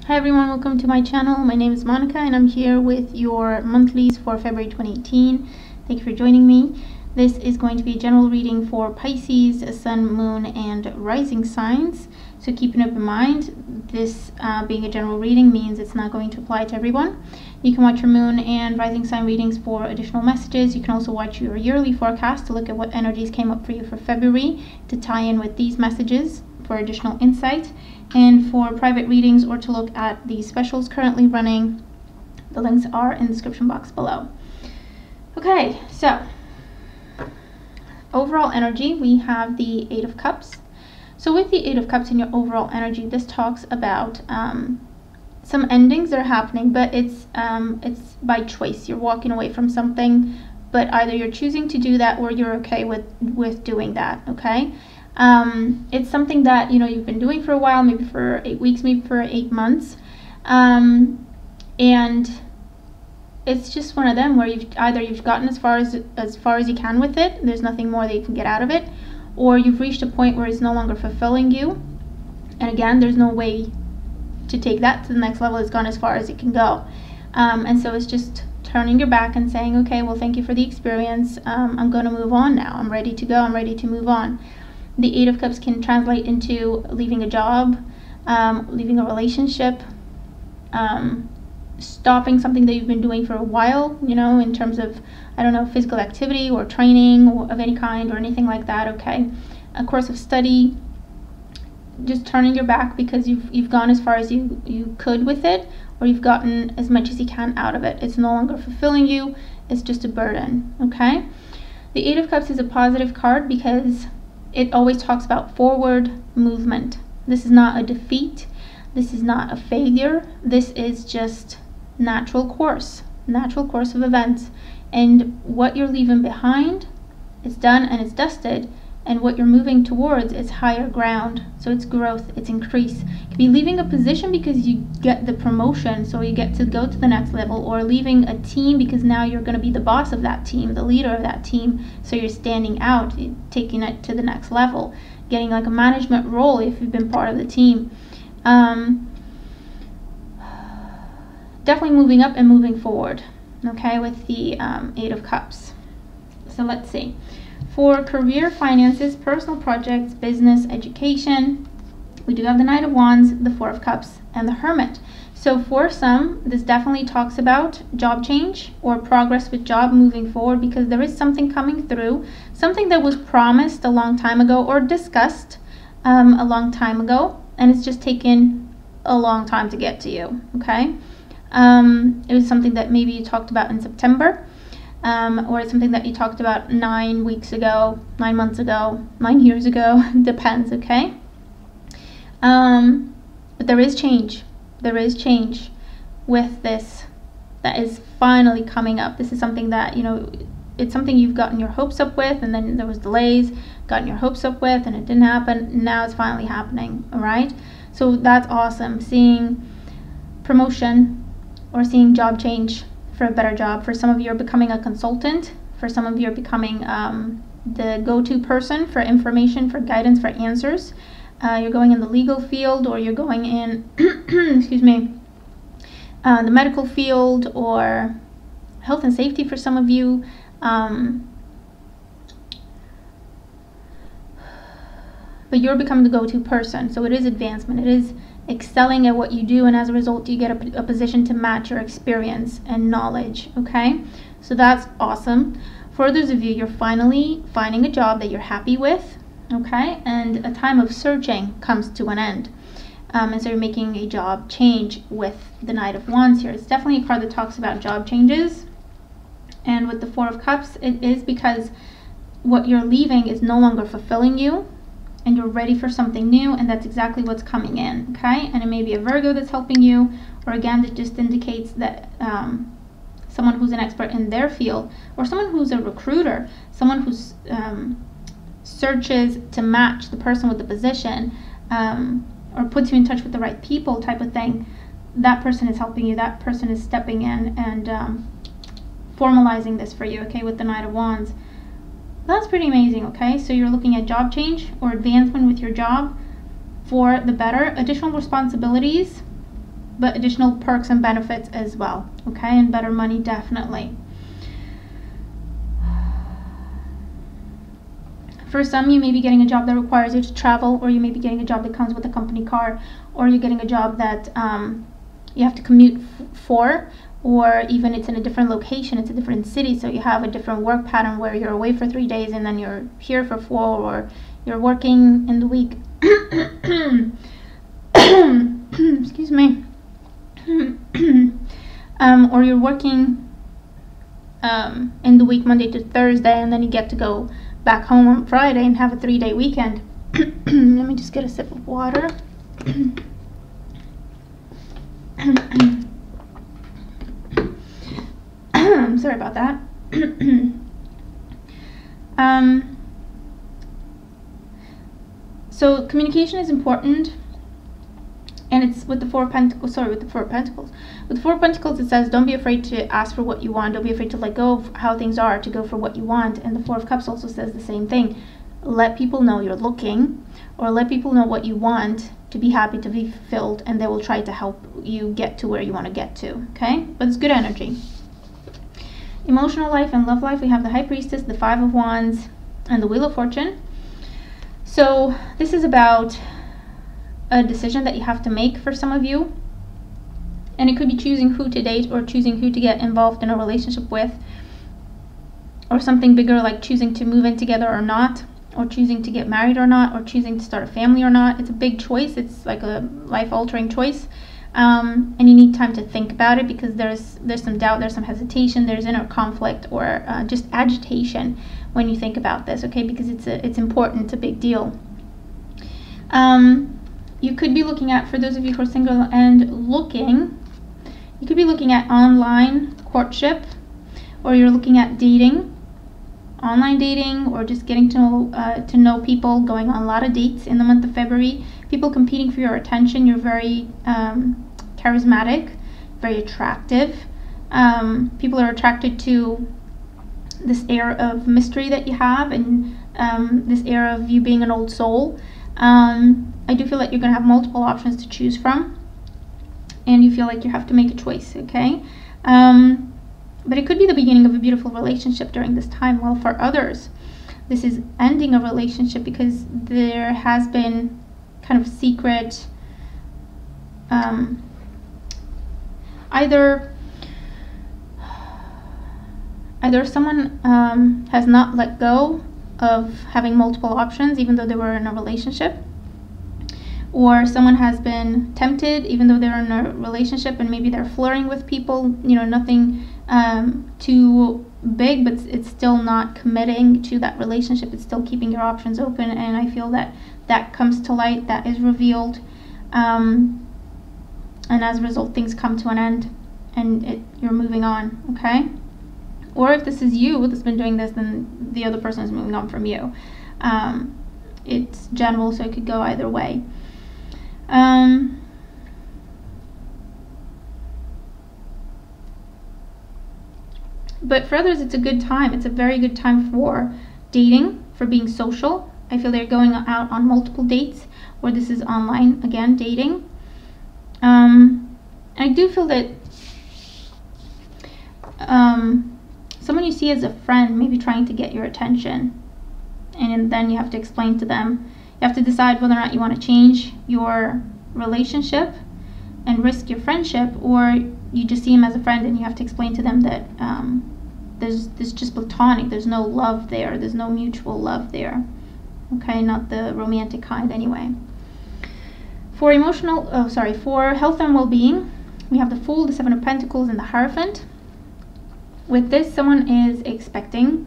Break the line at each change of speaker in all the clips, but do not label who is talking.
Hi everyone, welcome to my channel. My name is Monica and I'm here with your monthlies for February 2018. Thank you for joining me. This is going to be a general reading for Pisces, Sun, Moon, and Rising signs. So keep an open mind. This being a general reading means it's not going to apply to everyone. You can watch your Moon and Rising sign readings for additional messages. You can also watch your yearly forecast to look at what energies came up for you for February to tie in with these messages for additional insight. And for private readings or to look at the specials currently running, the links are in the description box below. Okay, so overall energy, we have the Eight of Cups. So with the Eight of Cups in your overall energy, this talks about some endings that are happening, but it's by choice. You're walking away from something, but either you're choosing to do that or you're okay with doing that, okay? It's something that you've been doing for a while, maybe for 8 weeks, maybe for 8 months, and it's just one of them where you've gotten as far as you can with it. There's nothing more that you can get out of it, or you've reached a point where it's no longer fulfilling you, and again, there's no way to take that to the next level. It's gone as far as it can go, and so it's just turning your back and saying, okay, well, thank you for the experience. I'm going to move on now. I'm ready to go. I'm ready to move on. The Eight of Cups can translate into leaving a job, leaving a relationship, stopping something that you've been doing for a while, in terms of, I don't know, physical activity or training of any kind or anything like that, okay? A course of study, just turning your back because you've gone as far as you could with it, or you've gotten as much as you can out of it. It's no longer fulfilling you, it's just a burden, okay? The Eight of Cups is a positive card because it always talks about forward movement. This is not a defeat. This is not a failure. This is just natural course of events. And what you're leaving behind is done and it's dusted. And what you're moving towards is higher ground. So it's growth, it's increase. You could be leaving a position because you get the promotion, so you get to go to the next level, or leaving a team because now you're going to be the boss of that team, the leader of that team, so you're standing out, taking it to the next level, getting like a management role if you've been part of the team. Definitely moving up and moving forward, okay, with the Eight of Cups. So let's see. For career, finances, personal projects, business, education, we do have the Knight of Wands, the Four of Cups, and the Hermit. So for some, this definitely talks about job change or progress with job moving forward, because there is something coming through, something that was promised a long time ago or discussed a long time ago, and it's just taken a long time to get to you, okay? It was something that maybe you talked about in September, or it's something that you talked about 9 weeks ago, 9 months ago, 9 years ago, depends, okay? But there is change. There is change with this that is finally coming up. This is something that, it's something you've gotten your hopes up with, and then there was delays, gotten your hopes up with, and it didn't happen. Now it's finally happening, all right? So that's awesome. Seeing promotion or seeing job change for a better job. For some of you are becoming a consultant. For some of you are becoming the go-to person for information, for guidance, for answers. You're going in the legal field, or you're going in, excuse me, the medical field, or health and safety for some of you. But you're becoming the go-to person. So it is advancement. It is excelling at what you do, and as a result you get a position to match your experience and knowledge, okay? So that's awesome. For those of you, you're finally finding a job that you're happy with, okay? And a time of searching comes to an end, and so you're making a job change with the Knight of Wands here. It's definitely a card that talks about job changes, and with the Four of Cups, it is because what you're leaving is no longer fulfilling you, and you're ready for something new, and that's exactly what's coming in, okay? And it may be a Virgo that's helping you, or again, it just indicates that someone who's an expert in their field, or someone who's a recruiter, someone who's searches to match the person with the position, or puts you in touch with the right people type of thing. That person is helping you. That person is stepping in and formalizing this for you, okay, with the Knight of Wands. That's pretty amazing, okay? So you're looking at job change or advancement with your job for the better, additional responsibilities, but additional perks and benefits as well, okay, and better money, definitely. For some, you may be getting a job that requires you to travel, or you may be getting a job that comes with a company car, or you're getting a job that you have to commute for, or even it's in a different location, it's a different city, so you have a different work pattern where you're away for 3 days and then you're here for 4, or you're working in the week excuse me or you're working in the week Monday to Thursday, and then you get to go back home on Friday and have a 3-day weekend. Let me just get a sip of water. Sorry about that. So communication is important, and it's with the Four of Pentacles. Sorry, with the Four of Pentacles. With the Four of Pentacles, it says don't be afraid to ask for what you want. Don't be afraid to let go of how things are, to go for what you want. And the Four of Cups also says the same thing. Let people know you're looking, or let people know what you want to be happy, to be fulfilled, and they will try to help you get to where you want to get to, okay? But it's good energy. Emotional life and love life, we have the High Priestess, the Five of Wands, and the Wheel of Fortune. So this is about a decision that you have to make for some of you, and it could be choosing who to date, or choosing who to get involved in a relationship with, or something bigger like choosing to move in together or not, or choosing to get married or not, or choosing to start a family or not. It's a big choice. It's like a life-altering choice, and you need time to think about it, because there's some doubt, there's some hesitation, there's inner conflict, or just agitation when you think about this, okay? Because it's important, it's a big deal. You could be looking at, for those of you who are single and looking, you could be looking at online courtship, or you're looking at dating, online dating, or just getting to know people, going on a lot of dates in the month of February. People competing for your attention. You're very charismatic, very attractive. People are attracted to this air of mystery that you have, and this air of you being an old soul. I do feel like you're going to have multiple options to choose from, and you feel like you have to make a choice, okay? But it could be the beginning of a beautiful relationship during this time. While for others, this is ending a relationship, because there has been kind of secret, either someone has not let go of having multiple options even though they were in a relationship, or someone has been tempted even though they're in a relationship, and maybe they're flirting with people, you know, nothing too big, but it's still not committing to that relationship. It's still keeping your options open, and I feel that that comes to light, that is revealed, and as a result things come to an end, and you're moving on, okay? Or if this is you that's been doing this, then the other person is moving on from you. It's general, so it could go either way. But for others, it's a good time. It's a very good time for dating, for being social. I feel they're going out on multiple dates, or this is online, again, dating. I do feel that someone you see as a friend may be trying to get your attention, and then you have to explain to them. You have to decide whether or not you want to change your relationship and risk your friendship, or you just see him as a friend and you have to explain to them that there's just platonic, there's no love there, there's no mutual love there, okay? Not the romantic kind anyway. For for health and well-being, we have the Fool, the Seven of Pentacles, and the Hierophant. With this, someone is expecting,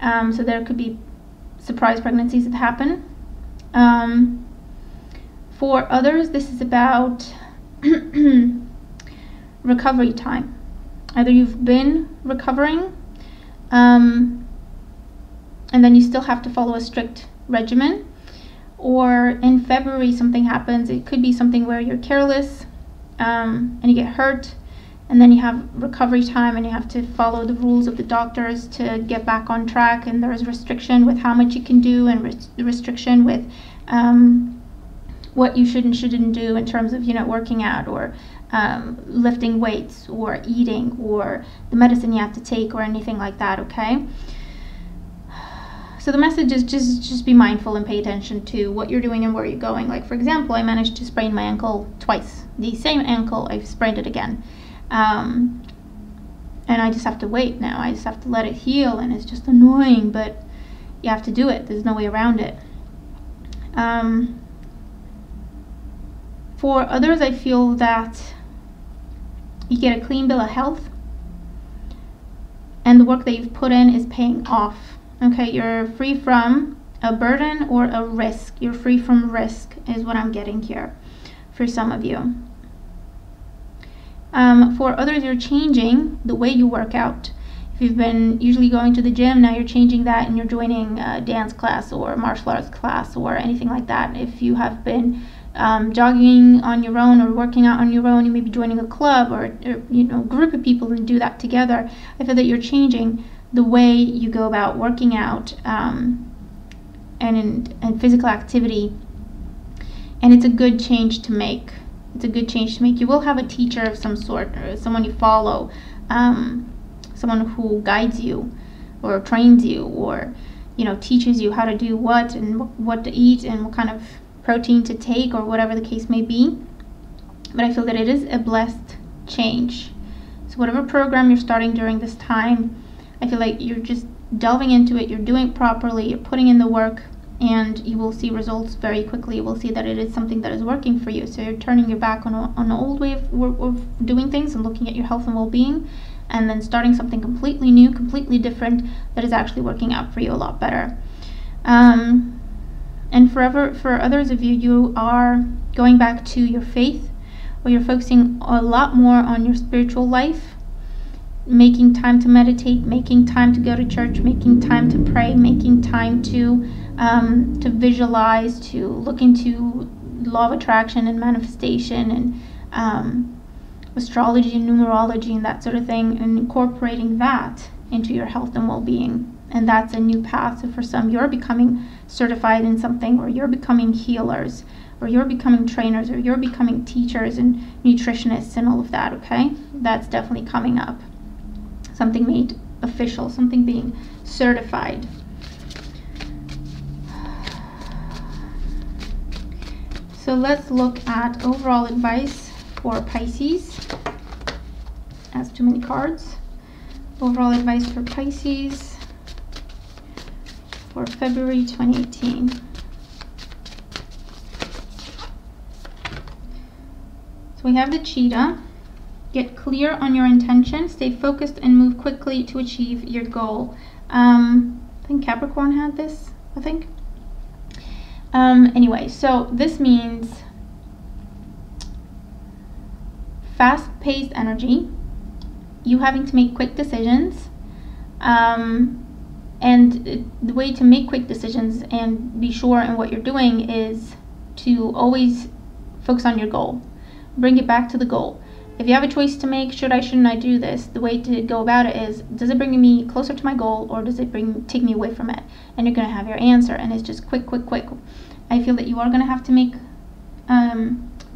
so there could be surprise pregnancies that happen. For others, this is about recovery time. Either you've been recovering, and then you still have to follow a strict regimen, or in February something happens. It could be something where you're careless, and you get hurt, and then you have recovery time, and you have to follow the rules of the doctors to get back on track, and there is restriction with how much you can do, and restriction with what you should and shouldn't do in terms of, you know, working out or lifting weights or eating or the medicine you have to take or anything like that, okay? So the message is just be mindful and pay attention to what you're doing and where you're going. Like, for example, I managed to sprain my ankle twice. The same ankle, I've sprained it again. And I just have to wait now. I just have to let it heal, and it's just annoying, but you have to do it. There's no way around it. For others, I feel that you get a clean bill of health, and the work that you've put in is paying off. Okay, you're free from a burden or a risk. You're free from risk is what I'm getting here for some of you. For others, you're changing the way you work out. If you've been usually going to the gym, now you're changing that and you're joining a dance class or martial arts class or anything like that. If you have been jogging on your own or working out on your own, you may be joining a club or you know, group of people and do that together. I feel that you're changing the way you go about working out and physical activity, and it's a good change to make. It's a good change to make. You will have a teacher of some sort, or someone you follow, someone who guides you or trains you, or, you know, teaches you how to do what and what to eat and what kind of protein to take or whatever the case may be. But I feel that it is a blessed change. So whatever program you're starting during this time, I feel like you're just delving into it, you're doing it properly, you're putting in the work, and you will see results very quickly. You will see that it is something that is working for you. So you're turning your back on an old way of doing things and looking at your health and well-being, and then starting something completely new, completely different, that is actually working out for you a lot better. And for others of you, you are going back to your faith, or you're focusing a lot more on your spiritual life, making time to meditate, making time to go to church, making time to pray, making time to visualize, to look into law of attraction and manifestation and astrology and numerology and that sort of thing, and incorporating that into your health and well-being. And that's a new path. So for some, you're becoming certified in something, or you're becoming healers, or you're becoming trainers, or you're becoming teachers and nutritionists and all of that, okay? That's definitely coming up. Something made official, something being certified. So let's look at overall advice for Pisces. That's too many cards. Overall advice for Pisces for February 2018. So we have the cheetah. Get clear on your intention, stay focused, and move quickly to achieve your goal. I think Capricorn had this, I think. Anyway, so this means fast-paced energy, you having to make quick decisions, and the way to make quick decisions and be sure in what you're doing is to always focus on your goal. Bring it back to the goal. If you have a choice to make, shouldn't I do this? The way to go about it is, does it bring me closer to my goal, or does it take me away from it? And you're going to have your answer, and it's just quick. I feel that you are going to have to make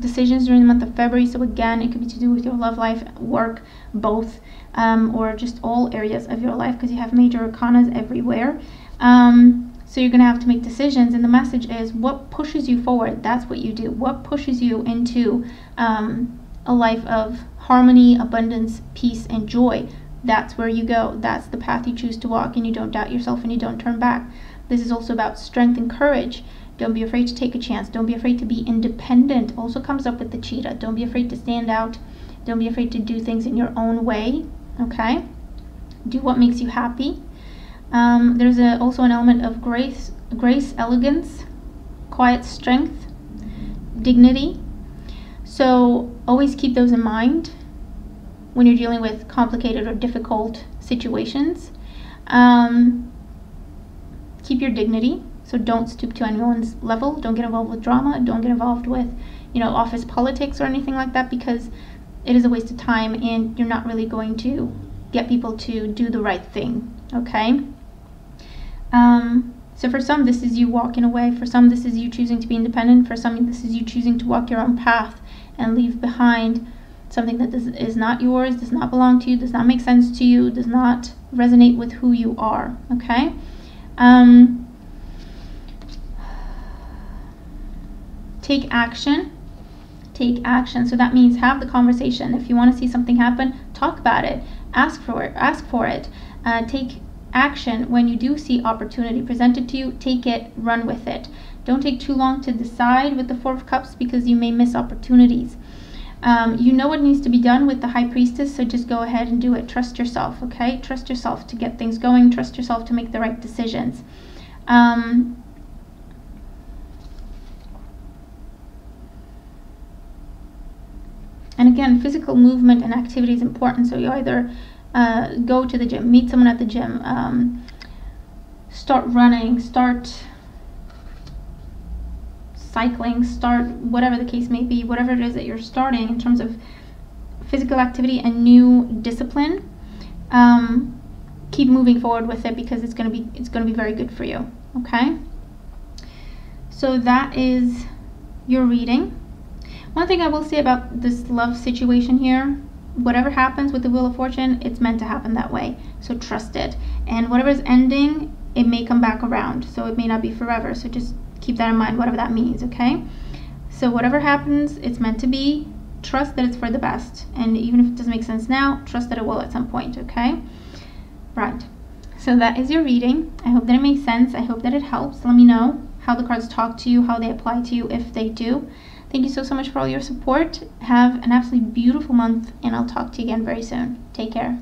decisions during the month of February. So again, it could be to do with your love life, work, both, or just all areas of your life, because you have major arcanas everywhere. So you're going to have to make decisions, and the message is, what pushes you forward? That's what you do. What pushes you into a life of harmony, abundance, peace, and joy? That's where you go. That's the path you choose to walk, and you don't doubt yourself and you don't turn back. This is also about strength and courage. Don't be afraid to take a chance. Don't be afraid to be independent. Also comes up with the cheetah. Don't be afraid to stand out. Don't be afraid to do things in your own way. Okay? Do what makes you happy. There's also an element of grace, elegance, quiet strength, dignity. So always keep those in mind when you're dealing with complicated or difficult situations. Keep your dignity. So don't stoop to anyone's level. Don't get involved with drama. Don't get involved with, office politics or anything like that, because it is a waste of time and you're not really going to get people to do the right thing. Okay? So for some, this is you walking away. For some, this is you choosing to be independent. For some, this is you choosing to walk your own path and leave behind something that is not yours, does not belong to you, does not make sense to you, does not resonate with who you are, okay? Take action. Take action. So that means have the conversation. If you want to see something happen, talk about it. Ask for it. Take action when you do see opportunity presented to you. Take it, run with it. Don't take too long to decide with the Four of Cups, because you may miss opportunities. You know what needs to be done with the High Priestess, so just go ahead and do it. Trust yourself, okay? Trust yourself to get things going. Trust yourself to make the right decisions. And again, physical movement and activity is important. So you either go to the gym, meet someone at the gym, start running, start cycling, start whatever the case may be, whatever it is that you're starting in terms of physical activity and new discipline. Keep moving forward with it, because it's going to be very good for you. Okay. So that is your reading. One thing I will say about this love situation here, whatever happens with the Wheel of Fortune, it's meant to happen that way. So trust it. And whatever's ending, it may come back around. So it may not be forever. So just keep that in mind, whatever that means, okay? So whatever happens, it's meant to be. Trust that it's for the best. And even if it doesn't make sense now, trust that it will at some point, okay? Right. So that is your reading. I hope that it makes sense. I hope that it helps. Let me know how the cards talk to you, how they apply to you, if they do. Thank you so much for all your support. Have an absolutely beautiful month, and I'll talk to you again very soon. Take care.